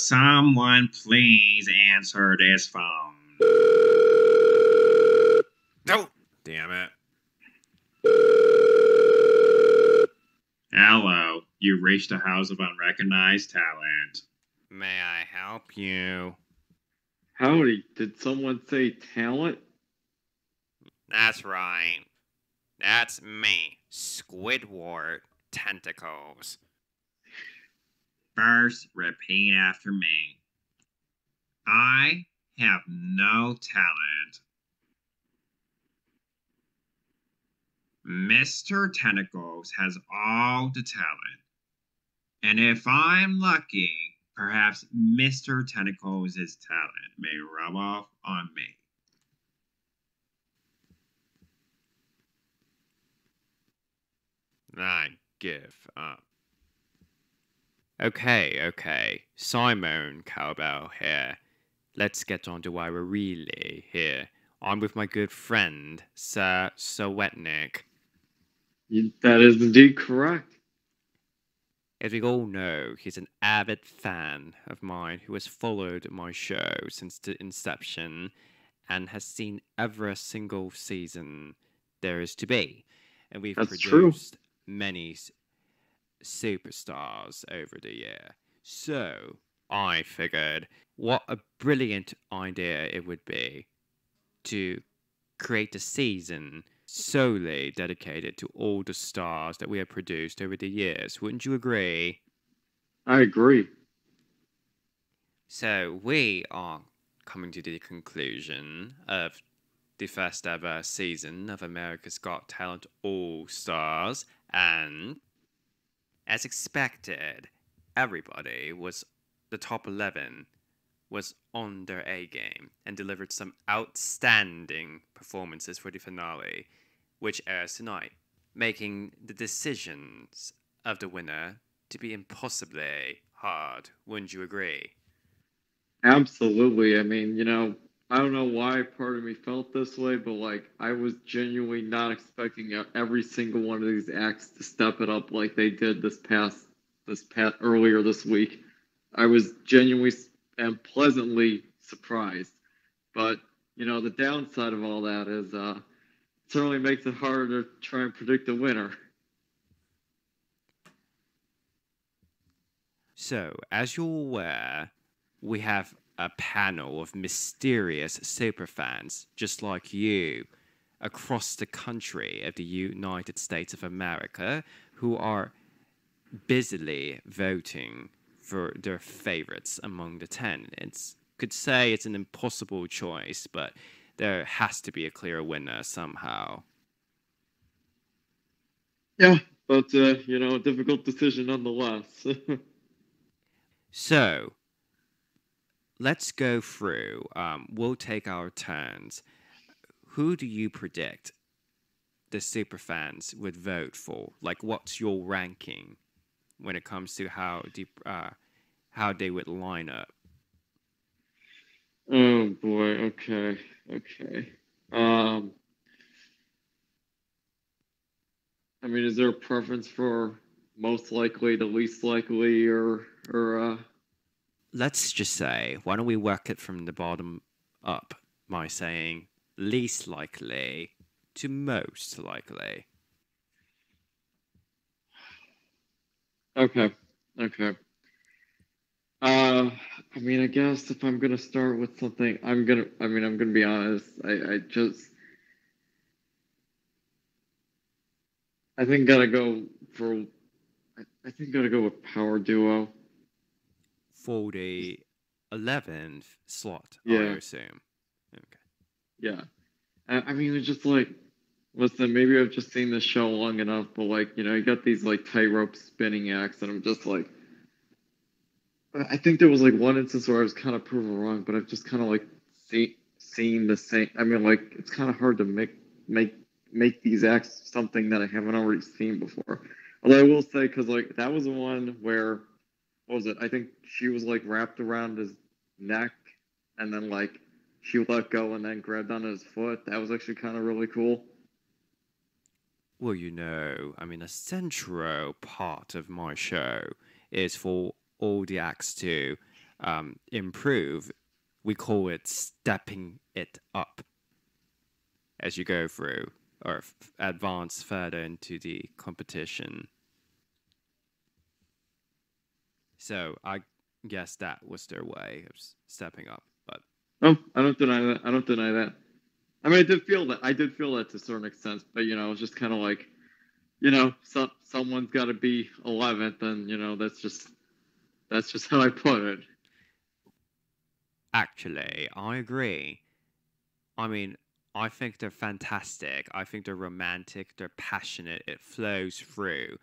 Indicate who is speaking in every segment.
Speaker 1: someone please answer this phone?
Speaker 2: Oh, damn it.
Speaker 1: Hello, you reached the House of Unrecognized Talent.
Speaker 2: May I help you?
Speaker 3: Howdy, did someone say talent?
Speaker 2: That's right. That's me, Squidward Tentacles.
Speaker 1: First, repeat after me. I have no talent. Mr. Tentacles has all the talent. And if I'm lucky, perhaps Mr. Tentacles' talent may rub off on me.
Speaker 2: I give up. Okay. Simoan Cowbell here. Let's get on to why we're really here. I'm with my good friend, Sir Serwetnyk.
Speaker 3: That is indeed correct.
Speaker 2: As we all know, he's an avid fan of mine who has followed my show since the inception and has seen every single season there is to be. And we've produced many superstars over the year. So I figured what a brilliant idea it would be to create a season solely dedicated to all the stars that we have produced over the years. Wouldn't you agree?
Speaker 3: I agree.
Speaker 2: So we are coming to the conclusion of the first ever season of America's Got Talent All Stars, and as expected, the top 11 was on their A game and delivered some outstanding performances for the finale, which airs tonight, making the decisions of the winner to be impossibly hard. Wouldn't you agree?
Speaker 3: Absolutely. I mean, I don't know why part of me felt this way, but I was genuinely not expecting every single one of these acts to step it up like they did this past earlier this week. I was genuinely and pleasantly surprised. But, the downside of all that is it certainly makes it harder to try and predict the winner.
Speaker 2: So, as you're aware, we have a panel of mysterious superfans, just like you, across the country of the United States of America, who are busily voting for their favorites among the 10. Could say it's an impossible choice, but there has to be a clear winner somehow.
Speaker 3: Yeah, but, a difficult decision nonetheless.
Speaker 2: So, let's go through. We'll take our turns. Who do you predict the superfans would vote for? What's your ranking when it comes to how they would line up?
Speaker 3: Oh boy. Okay. I mean, is there a preference for most likely to least likely, or?
Speaker 2: Let's just say, why don't we work it from the bottom up by saying least likely to most likely.
Speaker 3: Okay. I mean, I guess if I'm gonna start with something, I'm gonna be honest. I think gotta go with Power Duo.
Speaker 2: For the 11th slot,
Speaker 3: Yeah.
Speaker 2: I assume. Okay.
Speaker 3: Yeah. I mean, it's just listen, maybe I've just seen this show long enough, but you got these tightrope spinning acts, and I'm just I think there was one instance where I was kind of proven wrong, but I've just kind of seen the same. I mean, it's kind of hard to make these acts something that I haven't already seen before. Although I will say, because that was the one where, what was it? I think she was wrapped around his neck, and then she let go and then grabbed onto his foot. That was actually kind of really cool.
Speaker 2: Well, I mean, a central part of my show is for all the acts to improve, we call it stepping it up as you go through or advance further into the competition. So I guess that was their way of stepping up. But
Speaker 3: I don't deny that. I don't deny that. I mean, I did feel that to a certain extent, but it was just kind of like, someone's got to be 11th, and that's just how I put it.
Speaker 2: Actually, I agree. I mean, I think they're fantastic. I think they're romantic. They're passionate. It flows through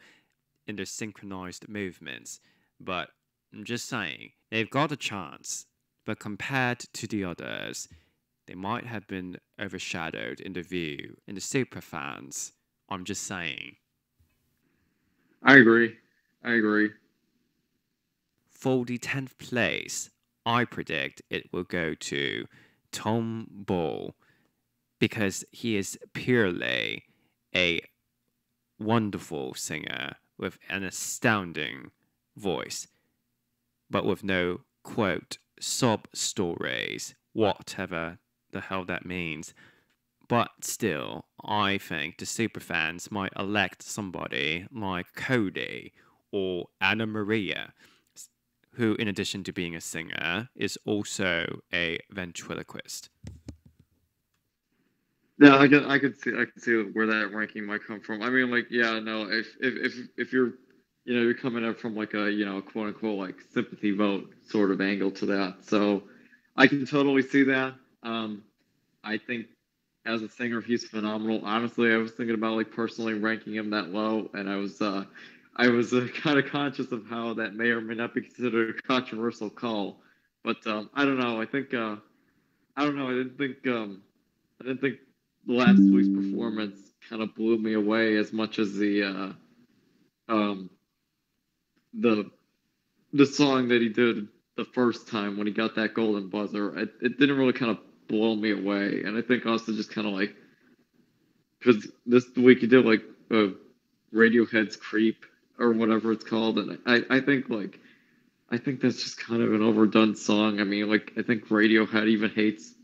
Speaker 2: in their synchronized movements. But I'm just saying, they've got a chance. But compared to the others, they might have been overshadowed in the view, in the superfans. I'm just saying.
Speaker 3: I agree.
Speaker 2: For the 10th place, I predict it will go to Tom Ball because he is purely a wonderful singer with an astounding voice, but with no, quote, sob stories, whatever the hell that means. But still, I think the superfans might elect somebody like Cody or Anna Maria, who, in addition to being a singer, is also a ventriloquist.
Speaker 3: Yeah, I could see where that ranking might come from. I mean, if you're you're coming up from like a quote unquote like sympathy vote sort of angle to that, so I can totally see that. I think as a singer, he's phenomenal. Honestly, I was thinking about like personally ranking him that low, and I was kind of conscious of how that may or may not be considered a controversial call. But I don't know. I think I don't know. I didn't think last week's performance kind of blew me away as much as the song that he did the first time when he got that golden buzzer. It didn't really kind of blow me away, and I think also just kind of like because this week he did like Radiohead's "Creep" or whatever it's called, and I think that's just kind of an overdone song. I mean, like I think Radiohead even hates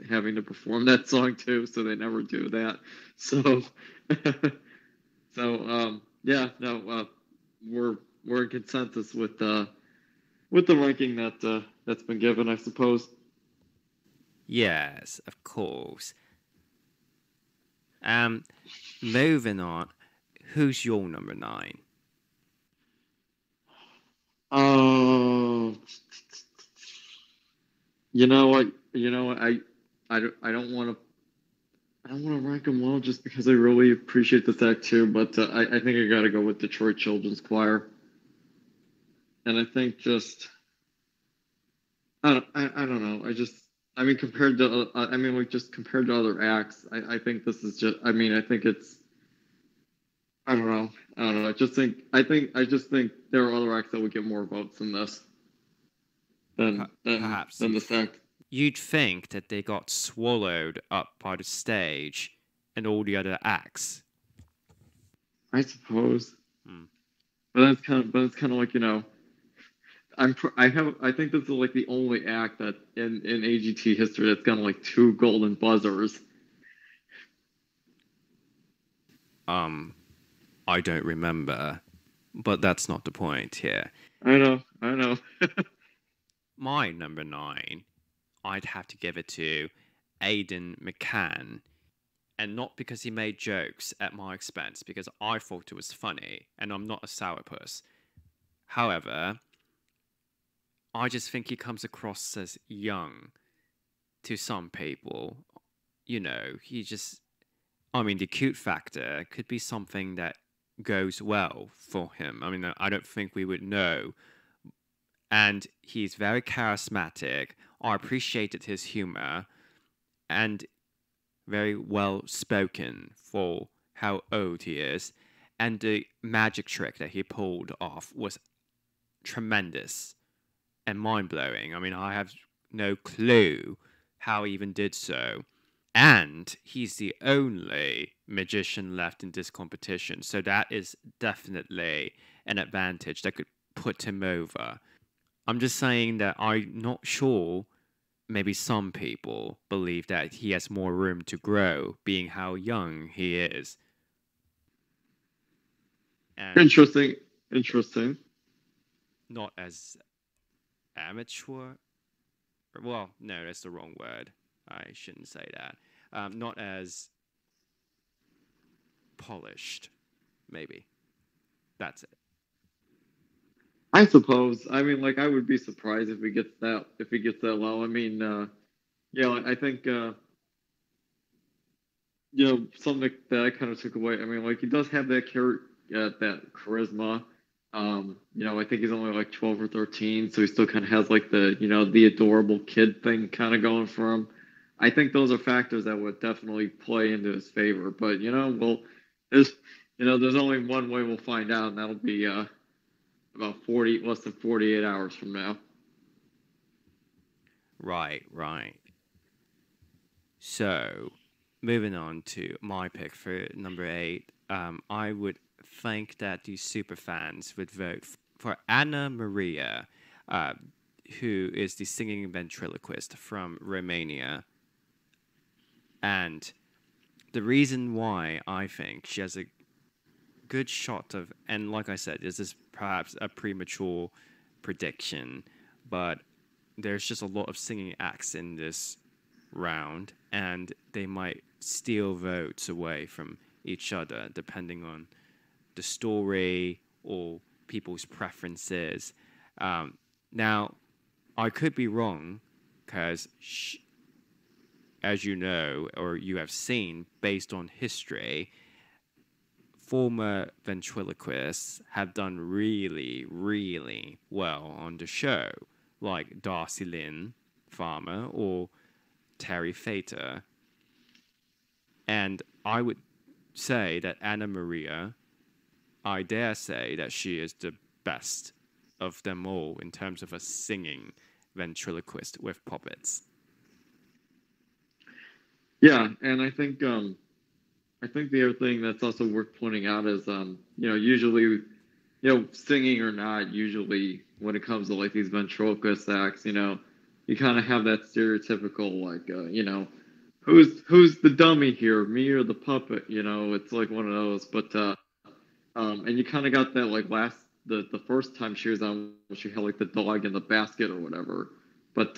Speaker 3: having to perform that song too, so they never do that. So we're in consensus with the ranking that's been given, I suppose.
Speaker 2: Yes, of course. Moving on, who's your number 9?
Speaker 3: Oh, you know what? I don't want to rank them low just because I really appreciate this act too, but I think I got to go with Detroit Children's Choir. And I think just I don't know. I mean compared to compared to other acts, I think this is just I think it's I don't know. I just think there are other acts that would get more votes than this. Than this act.
Speaker 2: You'd think that they got swallowed up by the stage and all the other acts.
Speaker 3: I suppose. But it's kind of like I think this is like the only act that in AGT history that's gotten like 2 golden buzzers.
Speaker 2: I don't remember, but that's not the point here.
Speaker 3: I know.
Speaker 2: My number 9, I'd have to give it to Aidan McCann. And not because he made jokes at my expense, because I thought it was funny, and I'm not a sourpuss. However, I just think he comes across as young to some people. The cute factor could be something that goes well for him. I mean, I don't think we would know. And he's very charismatic. I appreciated his humor. And very well spoken for how old he is. And the magic trick that he pulled off was tremendous and mind-blowing. I mean, I have no clue how he even did so. And he's the only magician left in this competition. So that is definitely an advantage that could put him over. I'm just saying that I'm not sure. Maybe some people believe that he has more room to grow, being how young he is. And
Speaker 3: Interesting.
Speaker 2: not as amateur. Well, no, that's the wrong word. I shouldn't say that. Not as polished, maybe. That's it.
Speaker 3: I suppose. I mean, like, I would be surprised if he gets that low. I mean, yeah, like, I think something that I kind of took away. I mean, like, he does have that charisma. I think he's only like 12 or 13, so he still kind of has like the adorable kid thing kind of going for him. I think those are factors that would definitely play into his favor. But there's there's only one way we'll find out, and that'll be about less than 48 hours from now.
Speaker 2: Right, right. So, moving on to my pick for number 8, I would think that the superfans would vote for Anna Maria, who is the singing ventriloquist from Romania. And the reason why I think she has a good shot of, and like I said, this is perhaps a premature prediction, but there's just a lot of singing acts in this round, and they might steal votes away from each other depending on the story or people's preferences. Now, I could be wrong because, as you know or you have seen, based on history, former ventriloquists have done really, really well on the show, like Darcy Lynn Farmer or Terry Fater. And I would say that Anna Maria, I dare say that she is the best of them all in terms of a singing ventriloquist with puppets.
Speaker 3: Yeah, and I think the other thing that's also worth pointing out is usually singing or not, usually when it comes to like these ventriloquist acts, you kind of have that stereotypical like who's the dummy here, me or the puppet? It's like one of those. But and you kind of got that like the first time she was on, she had like the dog in the basket or whatever. But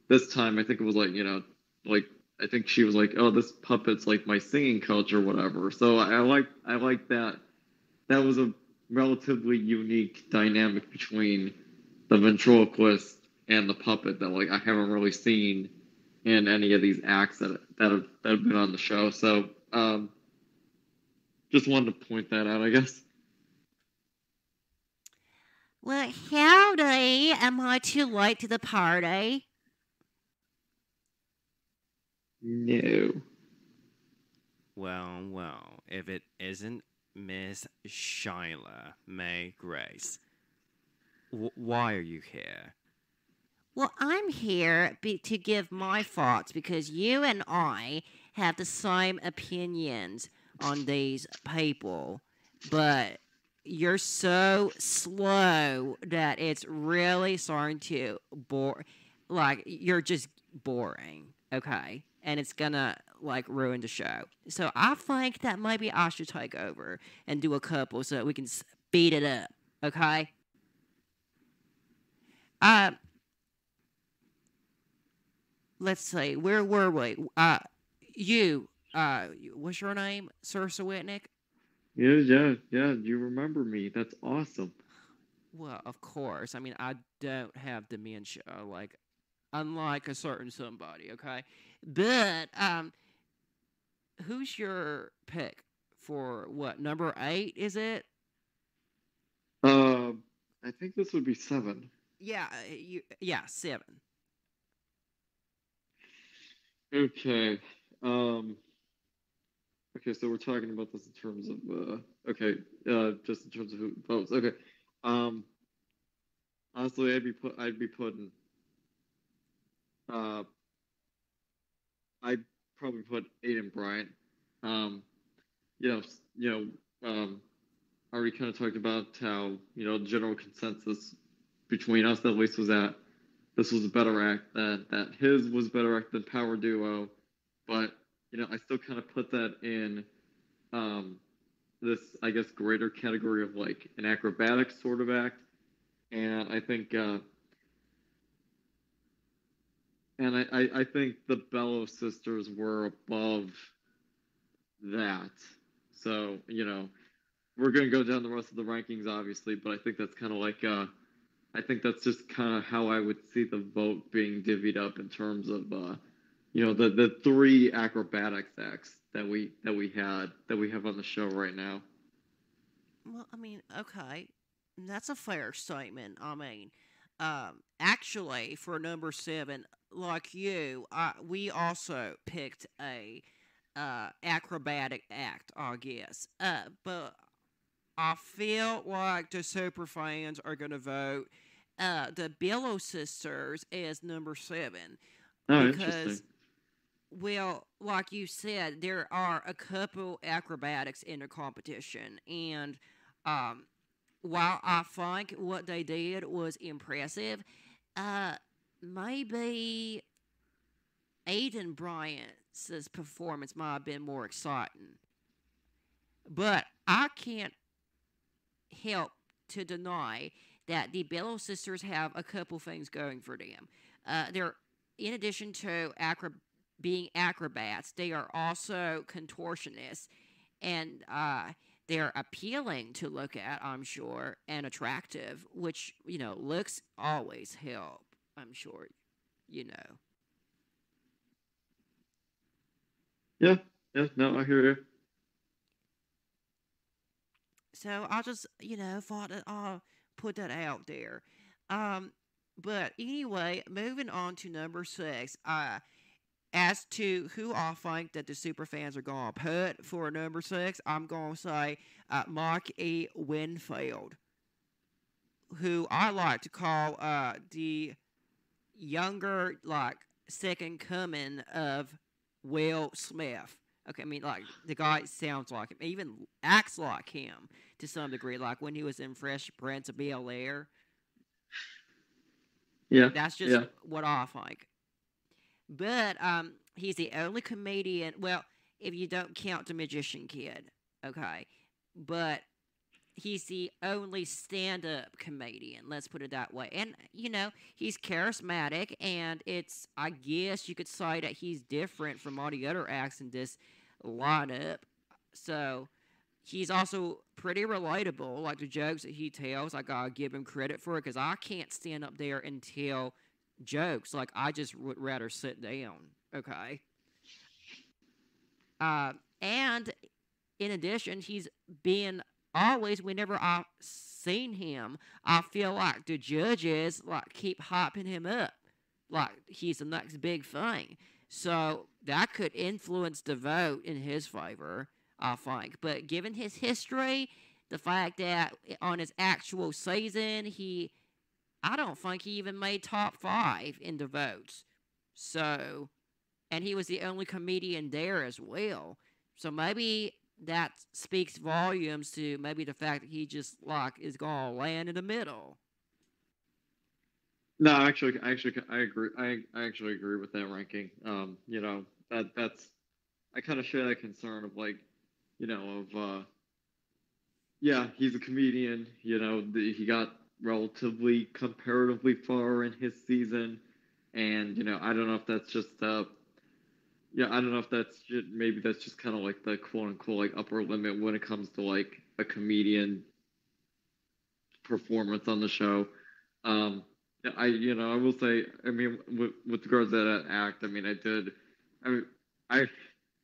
Speaker 3: this time I think it was like like I think she was like, oh, this puppet's like my singing coach or whatever. So I like that. That was a relatively unique dynamic between the ventriloquist and the puppet that like I haven't really seen in any of these acts that have been on the show. So just wanted to point that out, I guess.
Speaker 4: Well, howdy. Am I too late to the party?
Speaker 3: No.
Speaker 2: Well, if it isn't Miss Shilah Mae Grace, why are you here?
Speaker 4: Well, I'm here to give my thoughts because you and I have the same opinions on these people, but you're so slow that it's really starting to bore. Like, you're just boring, okay? And it's gonna, like, ruin the show. So I think that maybe I should take over and do a couple so that we can speed it up, okay? Let's see, where were we? What's your name, Sir Serwetnyk?
Speaker 3: Yeah. You remember me? That's awesome.
Speaker 4: Well, of course. I mean, I don't have dementia, like, unlike a certain somebody, okay? But, who's your pick for what, number 8, is it?
Speaker 3: I think this would be 7.
Speaker 4: Yeah, 7.
Speaker 3: Okay. Okay, so we're talking about this in terms of just in terms of who votes. Okay. Honestly, I'd be putting I'd probably put Aiden Bryant. You know, I already kind of talked about how, general consensus between us at least was that this was a better act, that his was a better act than Power Duo, but I still kind of put that in this, I guess, greater category of like an acrobatic sort of act, and I think I think the Bellow sisters were above that. So we're gonna go down the rest of the rankings, obviously, but I think that's kind of like I think that's just kind of how I would see the vote being divvied up in terms of the three acrobatics acts that we have on the show right now.
Speaker 4: Well, I mean, okay, that's a fair statement. I mean, actually, for number 7, like you, we also picked a acrobatic act, I guess. But I feel like the super fans are gonna vote the Bellow sisters as number 7
Speaker 3: Oh,
Speaker 4: because,
Speaker 3: interesting.
Speaker 4: well, like you said, there are a couple acrobatics in the competition, and um, while I think what they did was impressive, uh, maybe Aiden Bryant's performance might have been more exciting. But I can't help to deny that the Bellow sisters have a couple things going for them. They're, in addition to being acrobats, they are also contortionists, and they're appealing to look at, I'm sure, and attractive, which looks always help. I'm sure, you know.
Speaker 3: Yeah, no, I hear you.
Speaker 4: So I just, thought that I'll put that out there. But anyway, moving on to number 6. As to who I think that the super fans are going to put for number 6, I'm going to say Mike E. Winfield, who I like to call the younger, like, second coming of Will Smith. Okay, I mean, like, the guy sounds like him, even acts like him to some degree, like when he was in Fresh Prince of Bel-Air.
Speaker 3: Yeah,
Speaker 4: That's just
Speaker 3: yeah.
Speaker 4: what I think. But he's the only comedian, well, if you don't count the Magician Kid, okay? But he's the only stand-up comedian, let's put it that way. And, he's charismatic, and I guess you could say that he's different from all the other acts in this lineup. So he's also pretty relatable, like the jokes that he tells. I gotta give him credit for it, because I can't stand up there and tell jokes. Like, I just would rather sit down, okay? And in addition, he's been always, whenever I've seen him, I feel like the judges like keep hyping him up, like he's the next big thing. So that could influence the vote in his favor, I think. But given his history, the fact that on his actual season, I don't think he even made top 5 in the votes. So, and he was the only comedian there as well. So maybe that speaks volumes to maybe the fact that he just like is gonna land in the middle.
Speaker 3: No, actually, I agree. I actually agree with that ranking. That's I kind of share that concern of like, yeah, he's a comedian. He got relatively comparatively far in his season, and I don't know if that's just yeah, I don't know if maybe that's just kind of like the quote unquote like upper limit when it comes to like a comedian performance on the show. Yeah, I will say, I mean, with regards to that act, I mean, I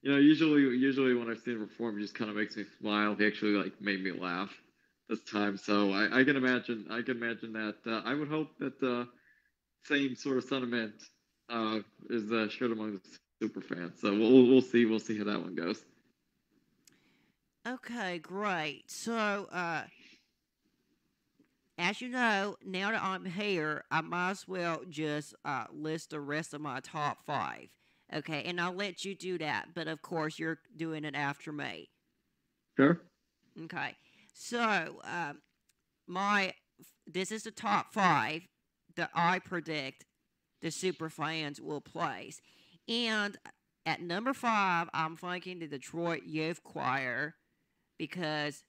Speaker 3: usually when I've seen him perform, it just kind of makes me smile. He actually like made me laugh this time, so I can imagine that. I would hope that same sort of sentiment is shared among the super fans. So we'll see how that one goes.
Speaker 4: Okay, great. So, as you know, now that I'm here, I might as well just list the rest of my top 5. Okay, and I'll let you do that, but of course you're doing it after me.
Speaker 3: Sure.
Speaker 4: Okay, so my this is the top 5 that I predict the super fans will place. And at number 5, I'm thinking the Detroit Youth Choir because,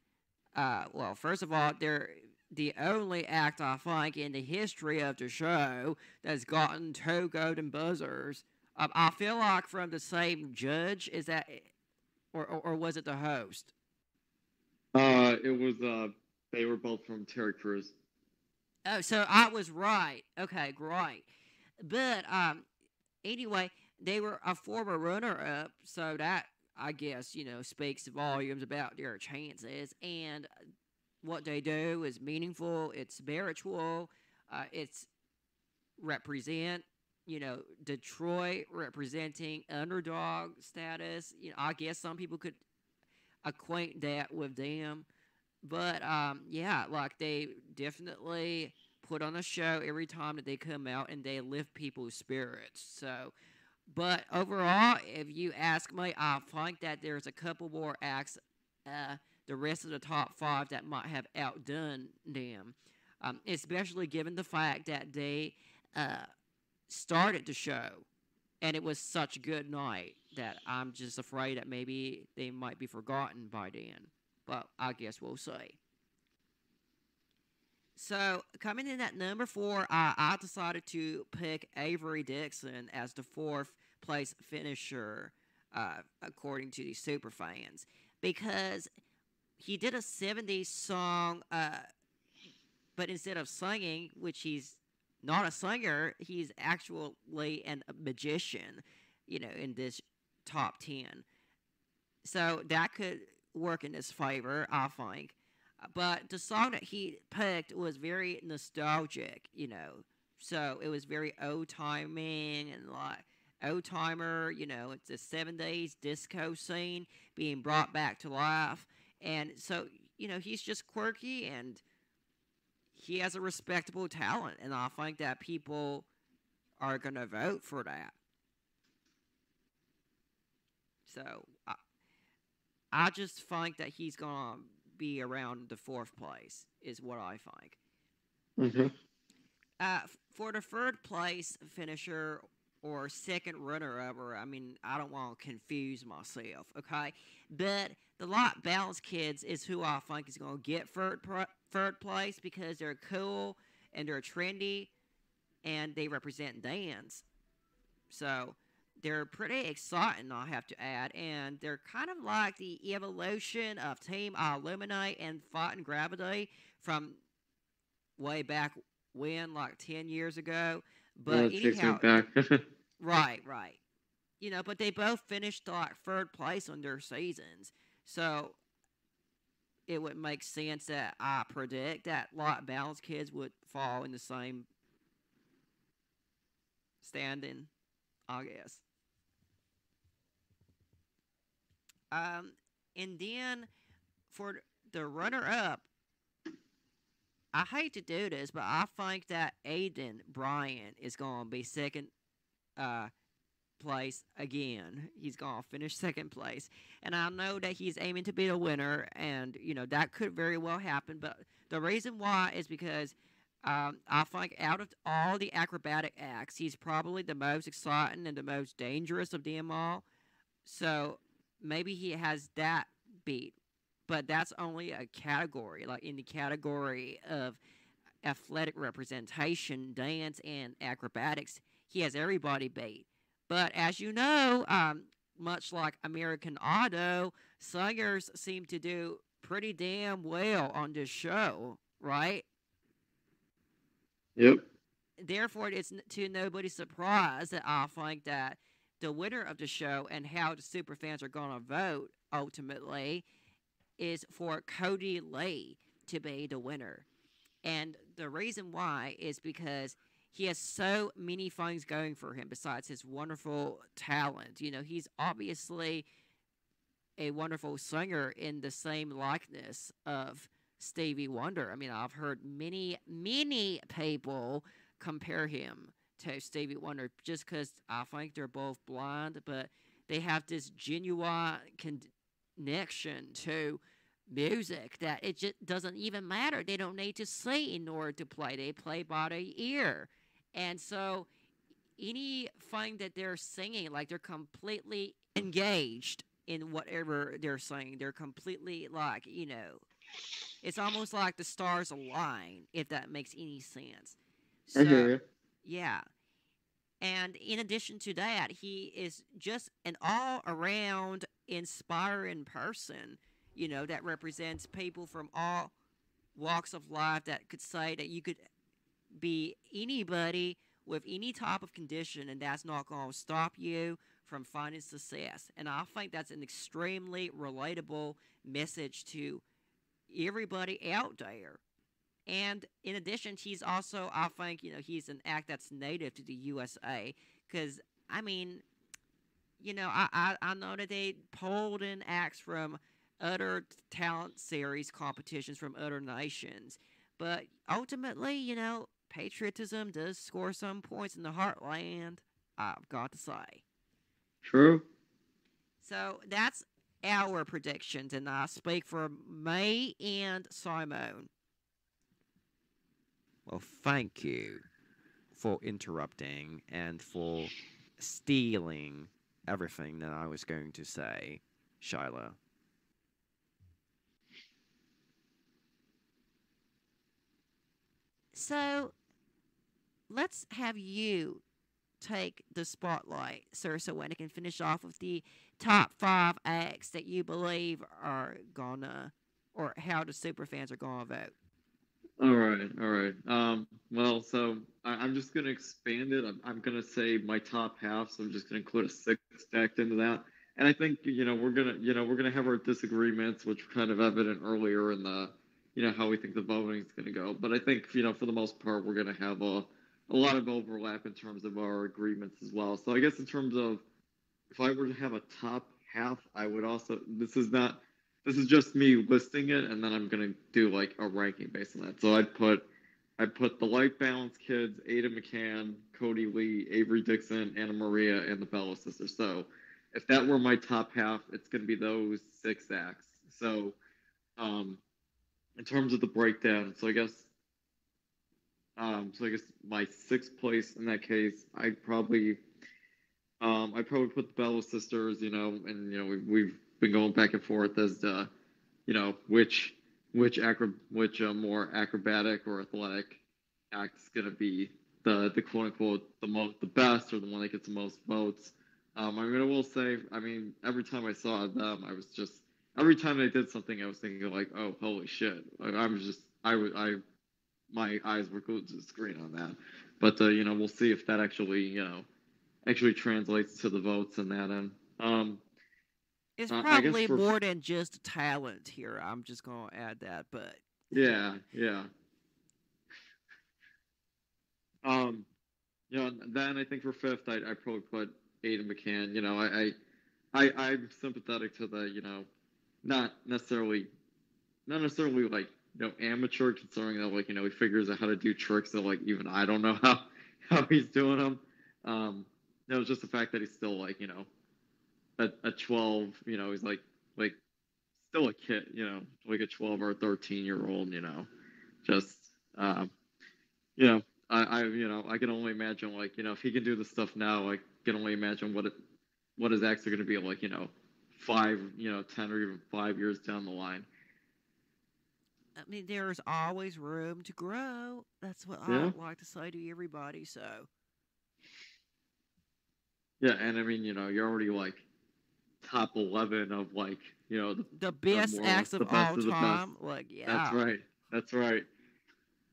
Speaker 4: well, first of all, they're the only act I think in the history of the show that's gotten 2 golden buzzers. I feel like from the same judge. Is that, or was it the host?
Speaker 3: It was they were both from Terry Crews.
Speaker 4: Oh, so I was right. Okay, great. But anyway, they were a former runner-up, so that, I guess, speaks volumes about their chances. And what they do is meaningful, it's spiritual, it's represent, Detroit representing underdog status. I guess some people could acquaint that with them. But, yeah, like, they definitely put on a show every time that they come out, and they lift people's spirits. So, but overall, if you ask me, I think that there's a couple more acts, the rest of the top 5 that might have outdone them, especially given the fact that they started the show, and it was such a good night that I'm just afraid that maybe they might be forgotten by then. But I guess we'll see. So, coming in at number 4, I decided to pick Avery Dixon as the 4th place finisher, according to the superfans, because he did a 70s song, but instead of singing, which he's not a singer, he's actually a magician, in this top 10. So, that could work in his favor, I think. But the song that he picked was very nostalgic, So it was very old-timing and like old-timer, it's the 70s disco scene being brought back to life. And so, he's just quirky and he has a respectable talent. And I think that people are going to vote for that. So I just think that he's going to be around the 4th place, is what I think.
Speaker 3: Mm-hmm.
Speaker 4: For the 3rd place finisher or second runner-up, I don't want to confuse myself, okay? But the Lot Balance Kids is who I think is going to get third place because they're cool and they're trendy and they represent dance. So they're pretty exciting, I have to add, and they're kind of like the evolution of Team Illuminate and Fighting Gravity from way back when, like 10 years ago. But anyhow, right. But they both finished like 3rd place on their seasons, so it would make sense that I predict that Lot Balance Kids would fall in the same standing, I guess. And then for the runner-up, I hate to do this, but I think that Aiden Bryant is going to be second place again. He's going to finish 2nd place. And I know that he's aiming to be the winner, and, that could very well happen. But the reason why is because I think out of all the acrobatic acts, he's probably the most exciting and the most dangerous of them all. So maybe he has that beat, but that's only a category. Like in the category of athletic representation, dance, and acrobatics, he has everybody beat. But as you know, much like American Idol, singers seem to do pretty damn well on this show, right?
Speaker 3: Yep.
Speaker 4: Therefore, it's to nobody's surprise that I think that the winner of the show and how the superfans are going to vote ultimately is for Cody Lee to be the winner. And the reason why is because he has so many things going for him besides his wonderful talent. He's obviously a wonderful singer in the same likeness of Stevie Wonder. I've heard many people compare him to Stevie Wonder just because I think they're both blind, but they have this genuine connection to music that it just doesn't even matter. They don't need to see in order to play. They play by the ear. And so anything that they're singing, like they're completely engaged in whatever they're singing. They're completely like, it's almost like the stars align, if that makes any sense.
Speaker 3: I hear
Speaker 4: So,
Speaker 3: you.
Speaker 4: yeah. And in addition to that, he is just an all around inspiring person, that represents people from all walks of life that could say that you could be anybody with any type of condition, and that's not going to stop you from finding success. And I think that's an extremely relatable message to everybody out there. And in addition, he's also, I think, he's an act that's native to the USA. Because, I mean, I know that they pulled in acts from other talent series competitions from other nations. But ultimately, patriotism does score some points in the heartland, I've got to say.
Speaker 3: True.
Speaker 4: So that's our predictions, and I speak for May and Simon.
Speaker 2: Well, thank you for interrupting and for stealing everything that I was going to say, Shilah.
Speaker 4: So let's have you take the spotlight, Sir Serwetnyk, and finish off with the top 5 acts that you believe are gonna, or how the superfans are gonna vote.
Speaker 3: All right, all right. Well, so I'm just gonna expand it. I'm gonna say my top half, so I'm just gonna include a sixth act into that. And I think we're gonna have our disagreements, which were kind of evident earlier in the how we think the voting is gonna go. But I think for the most part we're gonna have a lot of overlap in terms of our agreements as well. So I guess in terms of if I were to have a top half, I would also this is just me listing it, and then I'm gonna do like a ranking based on that. So I'd put the Life Balance Kids, Ada McCann, Cody Lee, Avery Dixon, Anna Maria, and the Bellow Sisters. So if that were my top half, it's gonna be those 6 acts. So in terms of the breakdown, so I guess my 6th place in that case, I'd probably put the Bellow Sisters, and we've been going back and forth as to, which more acrobatic or athletic act is gonna be the quote unquote the best, or the one that gets the most votes. I will say, every time I saw them, every time they did something, I was thinking like, oh, holy shit! My eyes were glued to the screen on that. But we'll see if that actually translates to the votes in that end.
Speaker 4: It's
Speaker 3: I guess
Speaker 4: probably more than just talent here. I'm just gonna add that, but
Speaker 3: yeah. Then I think for 5th, I'd probably put Ada McCann. I'm sympathetic to the not necessarily like amateur, considering that he figures out how to do tricks that like even I don't know how he's doing them. It's just the fact that he's still like a 12. He's like still a kid. Like a 12 or a 13-year-old. Just I can only imagine if he can do this stuff now, I can only imagine what his acts are going to be like 5, 10 or even 5 years down the line.
Speaker 4: I mean, there's always room to grow. That's what I like to say to everybody. So
Speaker 3: yeah, and you're already like top 11 of
Speaker 4: the best acts of all time. Like, yeah,
Speaker 3: That's right.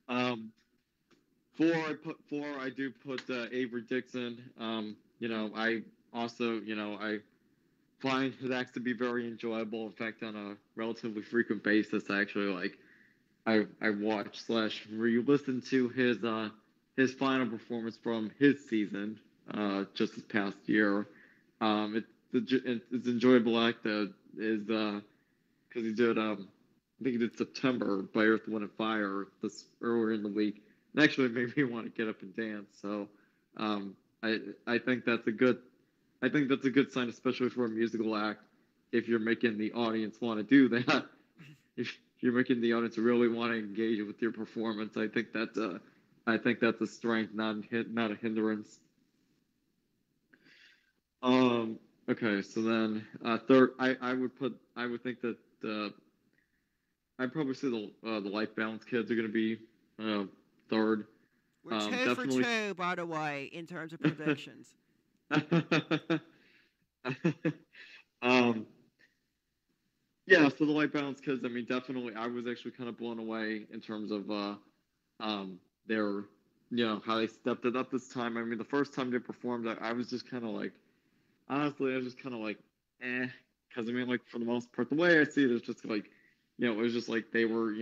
Speaker 3: 4, I do put Avery Dixon. I also I find his acts to be very enjoyable. In fact, on a relatively frequent basis, I actually I watch / re-listen to his final performance from his season just this past year. It's enjoyable act is because he did I think he did September by Earth, Wind and Fire this earlier in the week. It actually made me want to get up and dance. So I think that's a good sign, especially for a musical act, if you're making the audience want to do that. you're making the audience really want to engage with your performance. I think that's a strength, not a hindrance. Um, okay, so then third, I would think that I'd probably say the life balance kids are going to be third.
Speaker 4: We're two for
Speaker 3: Definitely.
Speaker 4: two, by the way, in terms of predictions.
Speaker 3: um, yeah, so the life balance kids. I mean, definitely, I was actually kind of blown away in terms of their how they stepped it up this time. I mean, the first time they performed, I was just kind of like, honestly, I was just kind of like, because I mean, like for the most part, the way I see it is just like, it was just like they were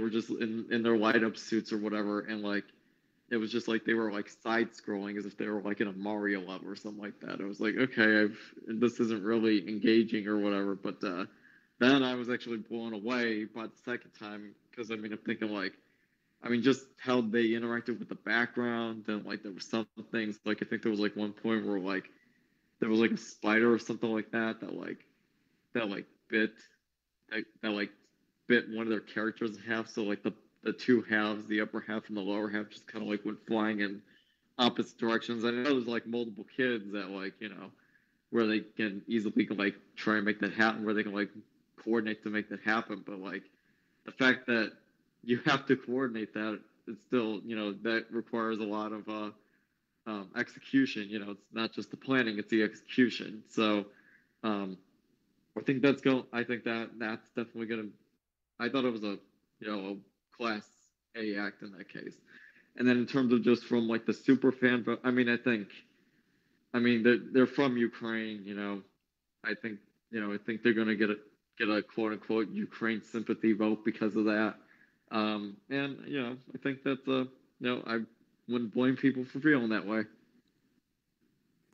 Speaker 3: just in their light up suits or whatever, and like it was just like they were like side scrolling as if they were like in a Mario level or something like that. It was like, okay, this isn't really engaging or whatever, but then I was actually blown away by the second time because I mean I'm thinking like, I mean just how they interacted with the background and like there were some things like I think there was like one point where like there was like a spider or something like that like bit that like bit one of their characters in half. So like the two halves, the upper half and the lower half, just kind of like went flying in opposite directions. I know there's like multiple kids that like where they can easily like try and make that happen, where they can like coordinate to make that happen. But like the fact that you have to coordinate that, it's still that requires a lot of execution. It's not just the planning; it's the execution. So I think that's going. I think that's definitely going to. I thought it was a class A act in that case. And then in terms of just from like the super fan, but I mean, I mean they're from Ukraine. I think they're going to get a quote unquote Ukraine sympathy vote because of that. And I think that's I wouldn't blame people for feeling that way.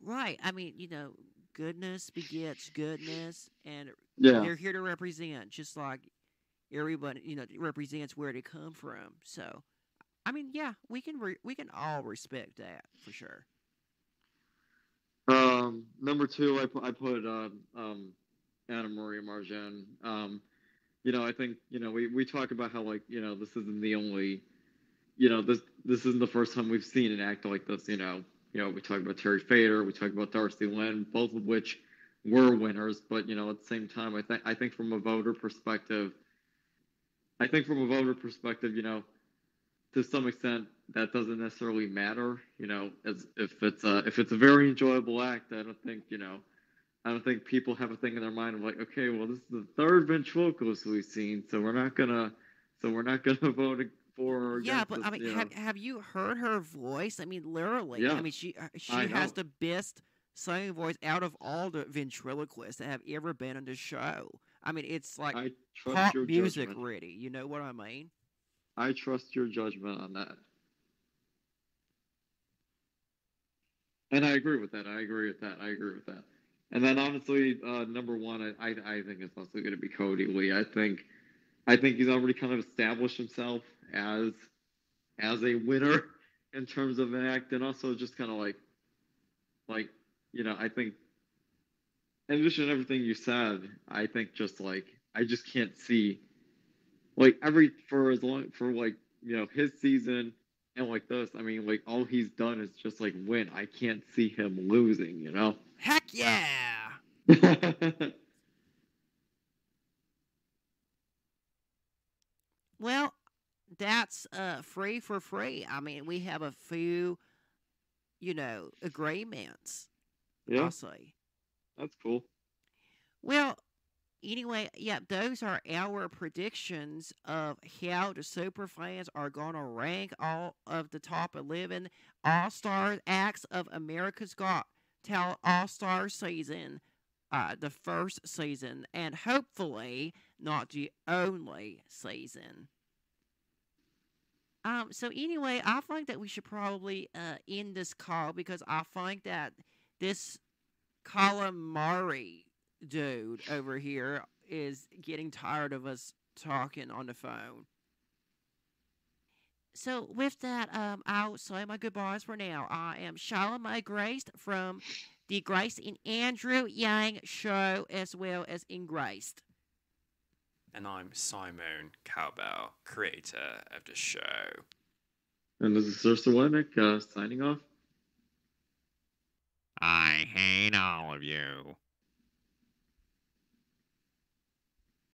Speaker 4: Right. I mean, goodness begets goodness, and
Speaker 3: Yeah.
Speaker 4: they're here to represent, just like everybody, represents where they come from. So, I mean, yeah, we can all respect that for sure.
Speaker 3: Number two, I put Anna Maria Marjan. I think we talk about how like this isn't the only this isn't the first time we've seen an act like this. We talk about Terry Fader, we talk about Darcy Lynn, both of which were winners. But at the same time, I think from a voter perspective, to some extent, that doesn't necessarily matter. As if it's a very enjoyable act, I don't think people have a thing in their mind of like, okay, well, this is the third ventriloquist we've seen, so we're not gonna vote for or against.
Speaker 4: Yeah, but I mean, have you heard her voice? I mean, literally.
Speaker 3: Yeah,
Speaker 4: I mean, she has the best singing voice out of all the ventriloquists that have ever been on the show. I mean, it's like pop music ready. You know what I mean?
Speaker 3: I trust your judgment on that. And I agree with that. And then honestly, number one, I think it's also going to be Cody Lee. I think he's already kind of established himself as a winner in terms of an act, and also just kind of like I think in addition to everything you said, I think just like I just can't see like his season and like this. I mean, like all he's done is just like win. I can't see him losing.
Speaker 4: Heck yeah! Well, that's free for free. I mean, we have a few, agreements.
Speaker 3: Yeah,
Speaker 4: I'll say.
Speaker 3: that's cool.
Speaker 4: Well, anyway, yeah, those are our predictions of how the super fans are going to rank all of the top 11 All-Star acts of America's Got Talent All-Star season, the first season, and hopefully not the only season. So anyway, I think that we should probably end this call because I think that this calamari dude over here is getting tired of us talking on the phone. So with that, I'll say my goodbyes for now. I am Shilah Mae Grace from the Grace and Andrew Yang show as well as Ingraced.
Speaker 2: And I'm Simoan Cowbell, creator of the show.
Speaker 3: And this is Sir Serwetnyk signing off.
Speaker 1: I hate all of you.